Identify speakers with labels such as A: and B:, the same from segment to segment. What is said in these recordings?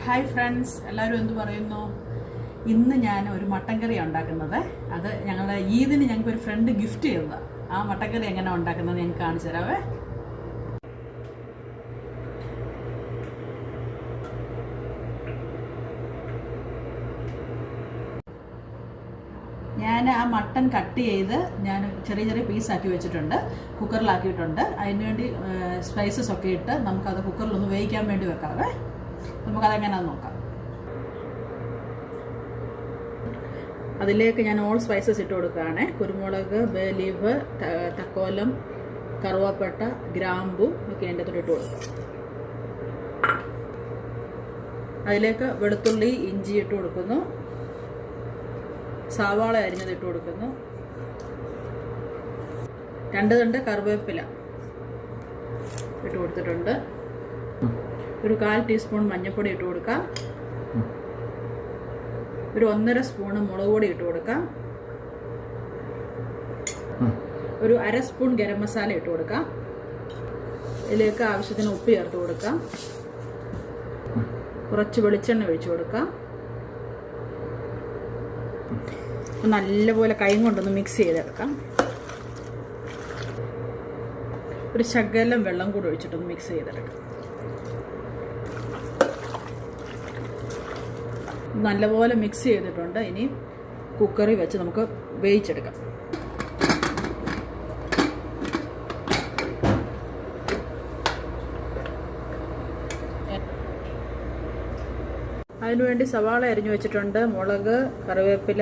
A: Hi friends, എല്ലാവരും എന്ത് പറയുന്നു? ഇന്ന് ഞാൻ ഒരു മട്ടൻ കറി ഉണ്ടാക്കുന്നത്. അത് ഞങ്ങളുടെ ഈദിന് ഞങ്ങൾക്കൊരു ഫ്രണ്ട് ഗിഫ്റ്റ് ചെയ്തതാണ്. ആ മട്ടൻ കറി എങ്ങനെ ഉണ്ടാക്കുന്നത് ഞങ്ങൾക്ക് കാണിച്ചു തരാവേ. ഞാൻ ആ മട്ടൻ കട്ട് ചെയ്ത് ഞാൻ ചെറിയ ചെറിയ പീസാക്കി വെച്ചിട്ടുണ്ട്, കുക്കറിലാക്കിയിട്ടുണ്ട്. അതിനുവേണ്ടി സ്പൈസസ് ഒക്കെ ഇട്ട് നമുക്കത് കുക്കറിലൊന്ന് വേവിക്കാൻ വേണ്ടി വെക്കാവേ. നമുക്കതെങ്ങനെയാണെന്ന് നോക്കാം. അതിലേക്ക് ഞാൻ ഓൾ സ്പൈസസ് ഇട്ട് കൊടുക്കുകയാണ്. കുരുമുളക്, ബേ ലീഫ്, തക്കോലം, കറുവാപ്പട്ട, ഗ്രാമ്പു ഒക്കെ എൻ്റെ അകത്തോട്ട് ഇട്ട് കൊടുക്കും. അതിലേക്ക് വെളുത്തുള്ളി, ഇഞ്ചി ഇട്ട് കൊടുക്കുന്നു. സവാള അരിഞ്ഞത് ഇട്ട് കൊടുക്കുന്നു. 2 തണ്ട് കറിവേപ്പില ഇട്ട് കൊടുത്തിട്ടുണ്ട്. ഒരു 1/4 ടീസ്പൂൺ മഞ്ഞൾപ്പൊടി ഇട്ട് കൊടുക്കാം. ഒരു 1.5 സ്പൂണ് മുളക് പൊടി ഇട്ട് കൊടുക്കാം. ഒരു 1/2 സ്പൂൺ ഗരം മസാല ഇട്ട് കൊടുക്കാം. ഇതിലേക്ക് ആവശ്യത്തിന് ഉപ്പ് ചേർത്ത് കൊടുക്കാം. കുറച്ച് വെളിച്ചെണ്ണ ഒഴിച്ചു കൊടുക്കാം. നല്ലപോലെ കൈ കൊണ്ടൊന്ന് മിക്സ് ചെയ്തെടുക്കാം. ഒരു ശകലം വെള്ളം കൂടി ഒഴിച്ചിട്ടൊന്ന് മിക്സ് ചെയ്തെടുക്കാം. നല്ലപോലെ മിക്സ് ചെയ്തിട്ടുണ്ട്. ഇനി കുക്കറിൽ വെച്ച് നമുക്ക് വേവിച്ചെടുക്കാം. അതിനുവേണ്ടി സവാള അരിഞ്ഞു വെച്ചിട്ടുണ്ട്. മുളക്, കറിവേപ്പില,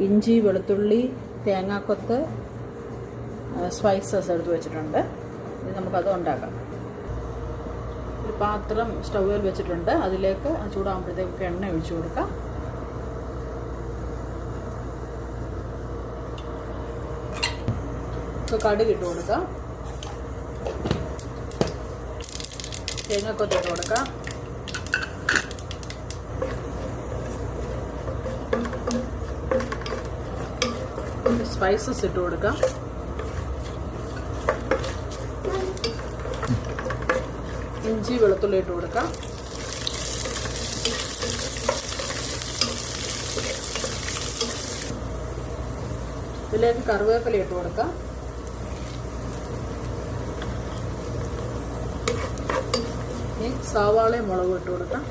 A: ഇഞ്ചി, വെളുത്തുള്ളി, തേങ്ങാക്കൊത്ത്, സ്പൈസസ് എടുത്ത് വെച്ചിട്ടുണ്ട്. ഇത് നമുക്കത് ഉണ്ടാക്കാം. ഒരു പാത്രം സ്റ്റൗവിൽ വെച്ചിട്ടുണ്ട്. അതിലേക്ക് ചൂടാകുമ്പോഴത്തേക്ക് എണ്ണ ഒഴിച്ചു കൊടുക്കാം. കടുക് ഇട്ട് കൊടുക്കാം. തേങ്ങാക്കൊത്ത് ഇട്ട് കൊടുക്കാം. സ്പൈസസ് ഇട്ട് കൊടുക്കാം. ഇഞ്ചി, വെളുത്തുള്ളി ഇട്ട് കൊടുക്കാം. ഇതിലേക്ക് കറിവേപ്പില ഇട്ട് കൊടുക്കാം. ഇനി സവാളയും മുളകും ഇട്ട് കൊടുക്കാം.